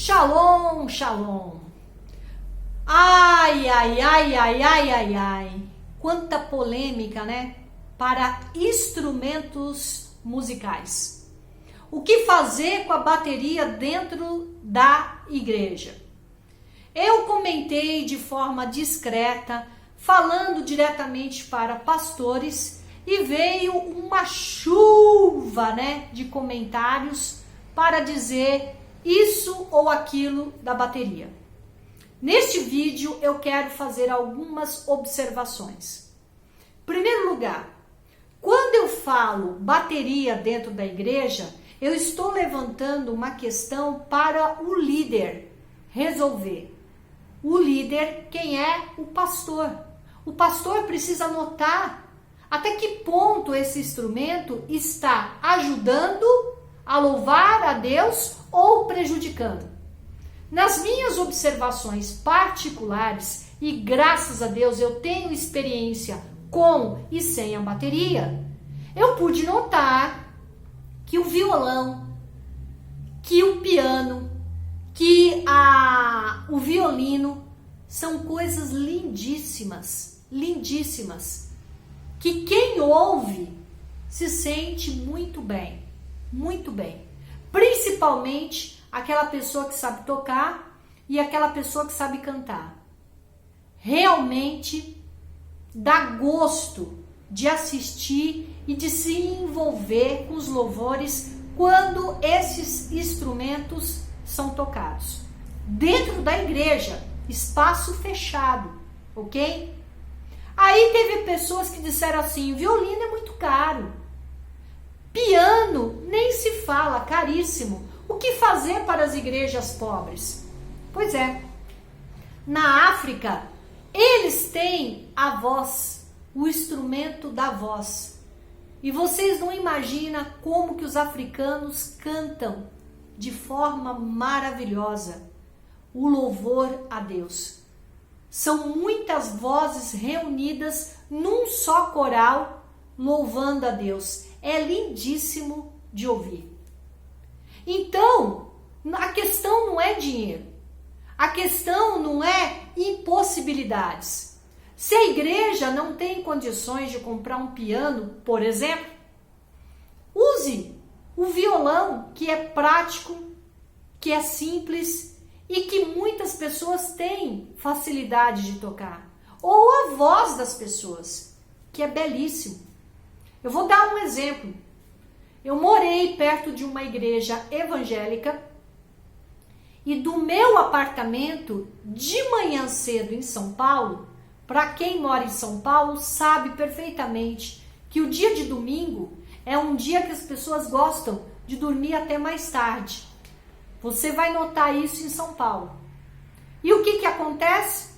Shalom, shalom. Ai, ai, ai, ai, ai, ai, ai. Quanta polêmica, né? Para instrumentos musicais. O que fazer com a bateria dentro da igreja? Eu comentei de forma discreta, falando diretamente para pastores, e veio uma chuva, né, de comentários para dizer isso ou aquilo da bateria. Neste vídeo eu quero fazer algumas observações. Em primeiro lugar, quando eu falo bateria dentro da igreja, eu estou levantando uma questão para o líder resolver. O líder, quem é? O pastor. O pastor precisa notar até que ponto esse instrumento está ajudando a louvar a Deus ou prejudicando. Nas minhas observações particulares, e graças a Deus eu tenho experiência com e sem a bateria, eu pude notar que o violão, que o piano, que o violino são coisas lindíssimas, lindíssimas, que quem ouve se sente muito bem, principalmente aquela pessoa que sabe tocar e aquela pessoa que sabe cantar. Realmente dá gosto de assistir e de se envolver com os louvores quando esses instrumentos são tocados. Dentro da igreja, espaço fechado, ok? Aí teve pessoas que disseram assim, violino é muito caro. Piano, nem se fala, caríssimo. O que fazer para as igrejas pobres? Pois é, na África, eles têm a voz, o instrumento da voz. E vocês não imaginam como que os africanos cantam de forma maravilhosa o louvor a Deus. São muitas vozes reunidas num só coral, louvando a Deus. É lindíssimo de ouvir. Então, a questão não é dinheiro. A questão não é impossibilidades. Se a igreja não tem condições de comprar um piano, por exemplo, use o violão, que é prático, que é simples e que muitas pessoas têm facilidade de tocar. Ou a voz das pessoas, que é belíssimo. Eu vou dar um exemplo. Eu morei perto de uma igreja evangélica e do meu apartamento, de manhã cedo em São Paulo, para quem mora em São Paulo sabe perfeitamente que o dia de domingo é um dia que as pessoas gostam de dormir até mais tarde. Você vai notar isso em São Paulo. E o que acontece?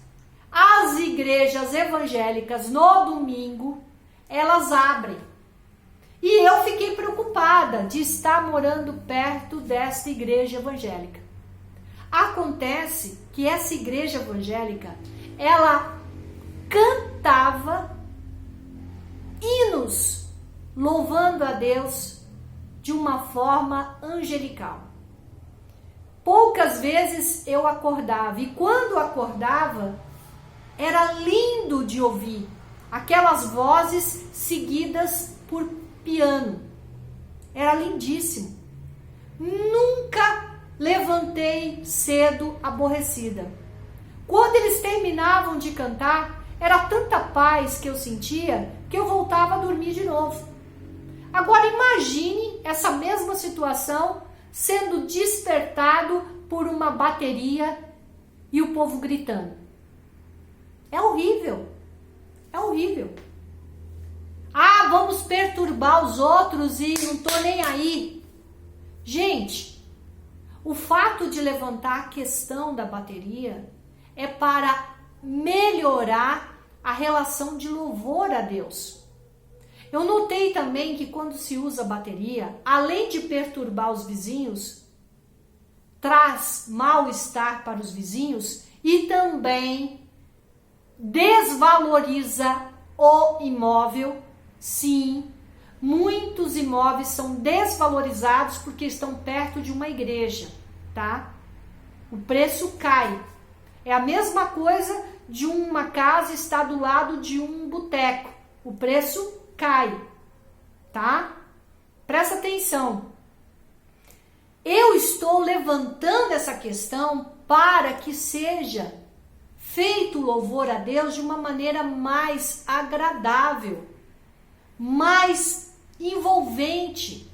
As igrejas evangélicas no domingo, elas abrem. E eu fiquei preocupada de estar morando perto desta igreja evangélica. Acontece que essa igreja evangélica, ela cantava hinos louvando a Deus de uma forma angelical. Poucas vezes eu acordava, e quando acordava, era lindo de ouvir aquelas vozes seguidas por piano. Era lindíssimo. Nunca levantei cedo aborrecida. Quando eles terminavam de cantar, era tanta paz que eu sentia que eu voltava a dormir de novo. Agora imagine essa mesma situação sendo despertado por uma bateria e o povo gritando. É horrível. É horrível. Ah, vamos perturbar os outros e não tô nem aí. Gente, o fato de levantar a questão da bateria é para melhorar a relação de louvor a Deus. Eu notei também que quando se usa bateria, além de perturbar os vizinhos, traz mal-estar para os vizinhos e também desvaloriza o imóvel. Sim, muitos imóveis são desvalorizados porque estão perto de uma igreja, tá? O preço cai. É a mesma coisa de uma casa estar do lado de um boteco. O preço cai, tá? Presta atenção. Eu estou levantando essa questão para que seja feito o louvor a Deus de uma maneira mais agradável, mais envolvente.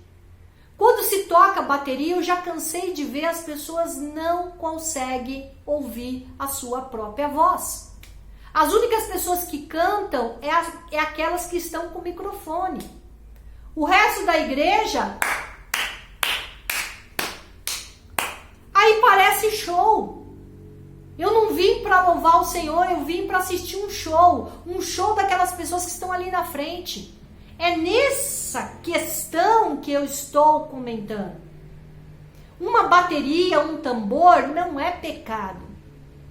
Quando se toca bateria, eu já cansei de ver as pessoas não conseguem ouvir a sua própria voz. As únicas pessoas que cantam é aquelas que estão com o microfone. O resto da igreja, aí parece show. Eu não vim para louvar o Senhor, eu vim para assistir um show daquelas pessoas que estão ali na frente. É nessa questão que eu estou comentando. Uma bateria, um tambor não é pecado.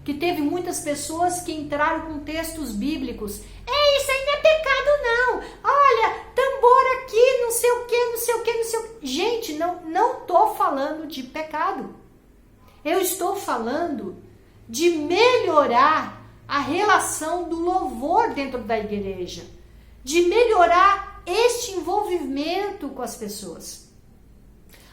Que teve muitas pessoas que entraram com textos bíblicos. Isso aí não é pecado não. Olha, tambor aqui, não sei o que, não sei o que, não sei o que. Gente, não estou falando de pecado. Eu estou falando de melhorar a relação do louvor dentro da igreja. De melhorar este envolvimento com as pessoas.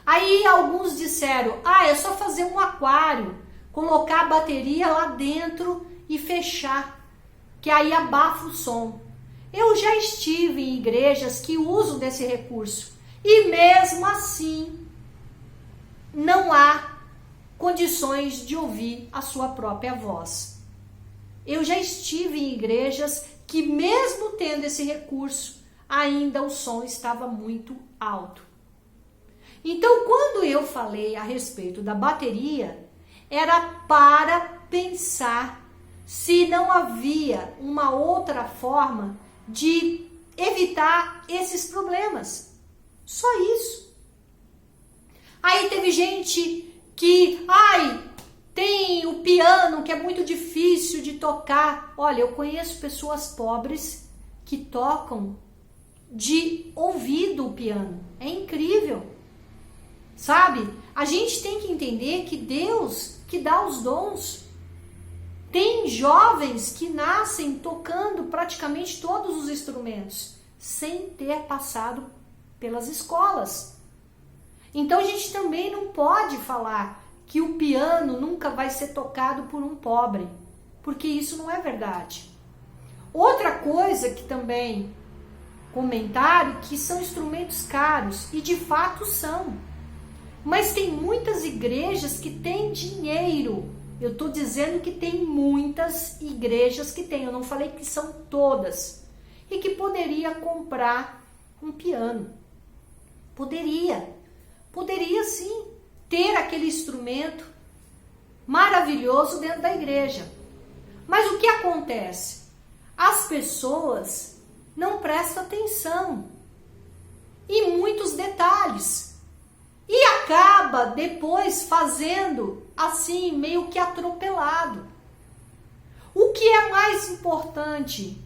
Aí alguns disseram, é só fazer um aquário, colocar a bateria lá dentro e fechar, que aí abafa o som. Eu já estive em igrejas que usam desse recurso e mesmo assim não há condições de ouvir a sua própria voz. Eu já estive em igrejas que mesmo tendo esse recurso, ainda o som estava muito alto. Então, quando eu falei a respeito da bateria, era para pensar se não havia uma outra forma de evitar esses problemas. Só isso. Aí teve gente que, tem o piano que é muito difícil de tocar. Olha, eu conheço pessoas pobres que tocam de ouvido o piano. É incrível. Sabe? A gente tem que entender que Deus que dá os dons. Tem jovens que nascem tocando praticamente todos os instrumentos, sem ter passado pelas escolas. Então a gente também não pode falar que o piano nunca vai ser tocado por um pobre, porque isso não é verdade. Outra coisa que também comentaram, que são instrumentos caros, e de fato são. Mas tem muitas igrejas que têm dinheiro. Eu estou dizendo que tem muitas igrejas que têm. Eu não falei que são todas. E que poderia comprar um piano. Poderia sim ter aquele instrumento maravilhoso dentro da igreja. Mas o que acontece? As pessoas não prestam atenção em muitos detalhes. E acaba depois fazendo assim, meio que atropelado. O que é mais importante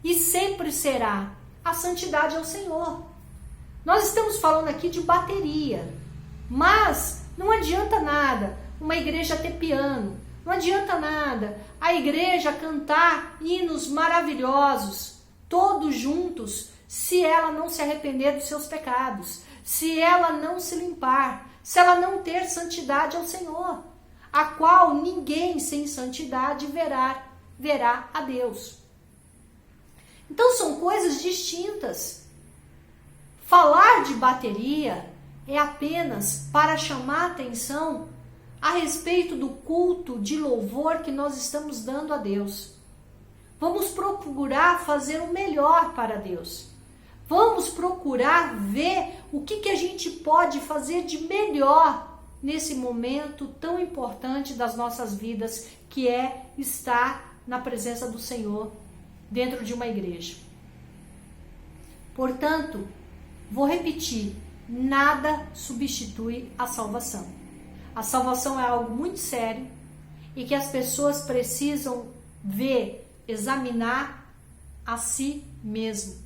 e sempre será a santidade ao Senhor. Nós estamos falando aqui de bateria, mas não adianta nada uma igreja ter piano, não adianta nada a igreja cantar hinos maravilhosos, todos juntos, se ela não se arrepender dos seus pecados, se ela não se limpar, se ela não ter santidade ao Senhor, a qual ninguém sem santidade verá a Deus. Então são coisas distintas. Falar de bateria é apenas para chamar atenção a respeito do culto de louvor que nós estamos dando a Deus. Vamos procurar fazer o melhor para Deus. Vamos procurar ver o que a gente pode fazer de melhor nesse momento tão importante das nossas vidas, que é estar na presença do Senhor dentro de uma igreja. Portanto, vou repetir, nada substitui a salvação. A salvação é algo muito sério e que as pessoas precisam ver, examinar a si mesmo.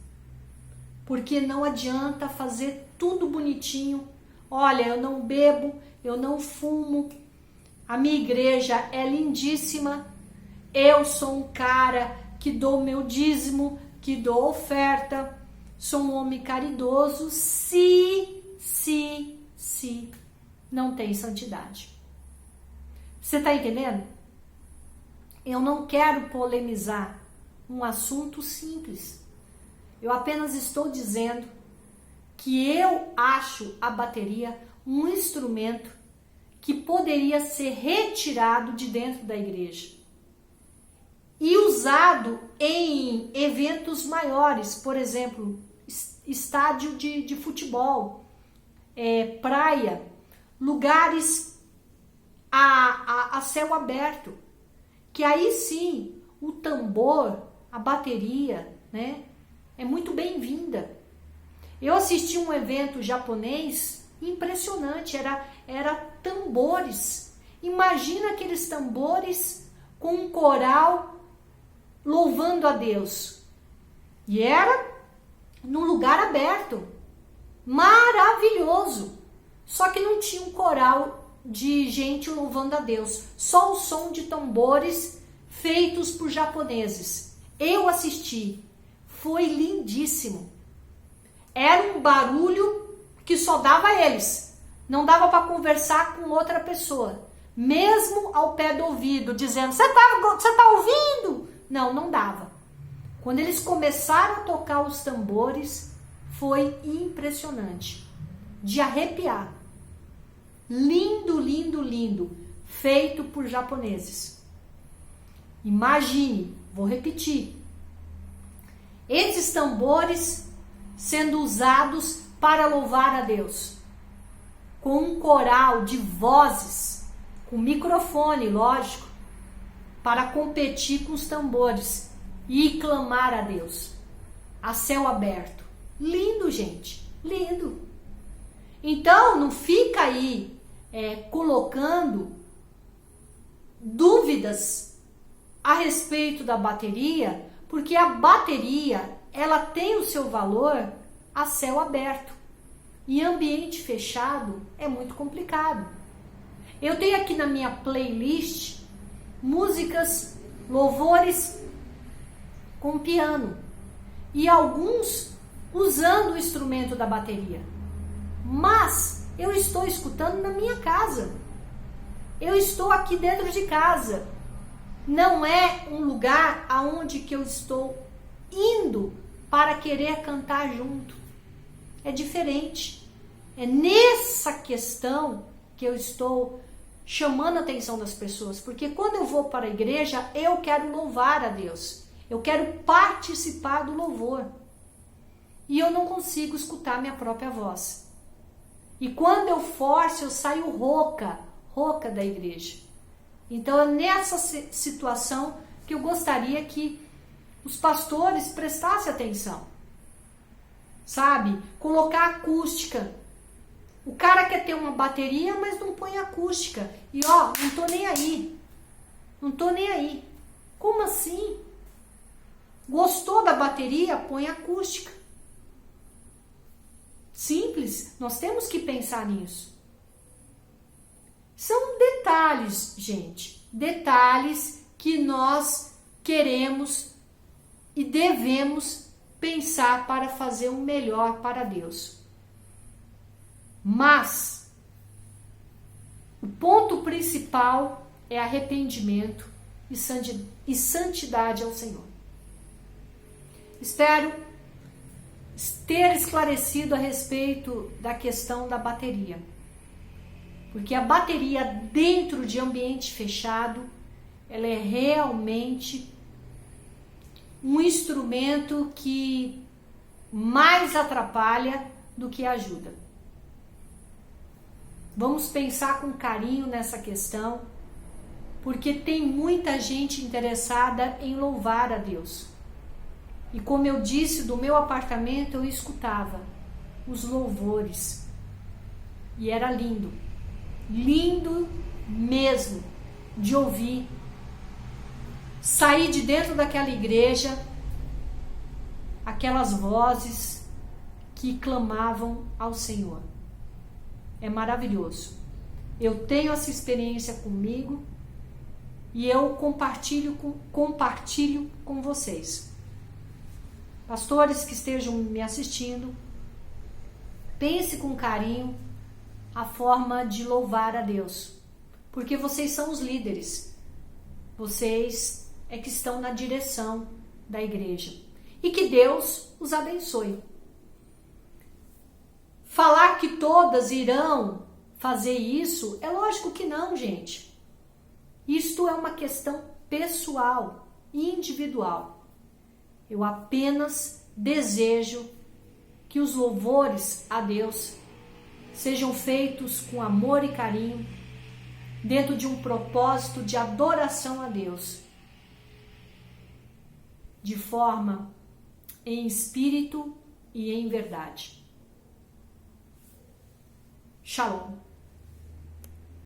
Porque não adianta fazer tudo bonitinho. Olha, eu não bebo, eu não fumo. A minha igreja é lindíssima. Eu sou um cara que dou meu dízimo, que dou oferta. Sou um homem caridoso se não tem santidade. Você está entendendo? Eu não quero polemizar um assunto simples. Eu apenas estou dizendo que eu acho a bateria um instrumento que poderia ser retirado de dentro da igreja e usado em eventos maiores, por exemplo, estádio de futebol, praia, lugares a céu aberto, que aí sim o tambor, a bateria, né, é muito bem-vinda. Eu assisti um evento japonês impressionante, era tambores. Imagina aqueles tambores com um coral louvando a Deus. E era num lugar aberto, maravilhoso. Só que não tinha um coral de gente louvando a Deus, só o som de tambores feitos por japoneses. Eu assisti, foi lindíssimo. Era um barulho que só dava a eles, não dava para conversar com outra pessoa, mesmo ao pé do ouvido, dizendo: você tá ouvindo? Não dava. Quando eles começaram a tocar os tambores, foi impressionante, de arrepiar. Lindo, lindo, lindo, feito por japoneses. Imagine, vou repetir, esses tambores sendo usados para louvar a Deus, com um coral de vozes, com microfone, lógico, para competir com os tambores e clamar a Deus, a céu aberto. Lindo, gente, lindo. Então, não fica aí colocando dúvidas a respeito da bateria, porque a bateria, ela tem o seu valor a céu aberto. Em ambiente fechado é muito complicado. Eu tenho aqui na minha playlist músicas, louvores com piano e alguns usando o instrumento da bateria. Mas eu estou escutando na minha casa. Eu estou aqui dentro de casa. Não é um lugar aonde que eu estou indo para querer cantar junto. É diferente. É nessa questão que eu estou chamando a atenção das pessoas, porque quando eu vou para a igreja, eu quero louvar a Deus. Eu quero participar do louvor. E eu não consigo escutar minha própria voz. E quando eu forço, eu saio rouca da igreja. Então é nessa situação que eu gostaria que os pastores prestassem atenção. Sabe? Colocar acústica. O cara quer ter uma bateria, mas não põe acústica. E ó, não tô nem aí. Não tô nem aí. Como assim? Gostou da bateria? Põe acústica. Simples. Nós temos que pensar nisso. São detalhes, gente. Detalhes que nós queremos e devemos pensar para fazer o melhor para Deus. Mas o ponto principal é arrependimento e santidade ao Senhor. Espero ter esclarecido a respeito da questão da bateria. Porque a bateria dentro de ambiente fechado, ela é realmente um instrumento que mais atrapalha do que ajuda. Vamos pensar com carinho nessa questão, porque tem muita gente interessada em louvar a Deus. E como eu disse, do meu apartamento eu escutava os louvores. E era lindo. Lindo mesmo de ouvir. Sair de dentro daquela igreja, aquelas vozes que clamavam ao Senhor. É maravilhoso. Eu tenho essa experiência comigo e eu compartilho com vocês. Pastores que estejam me assistindo, pense com carinho a forma de louvar a Deus, porque vocês são os líderes, vocês é que estão na direção da igreja, e que Deus os abençoe. Falar que todas irão fazer isso, é lógico que não, gente. Isto é uma questão pessoal, individual. Eu apenas desejo que os louvores a Deus sejam feitos com amor e carinho, dentro de um propósito de adoração a Deus, de forma em espírito e em verdade. Shalom.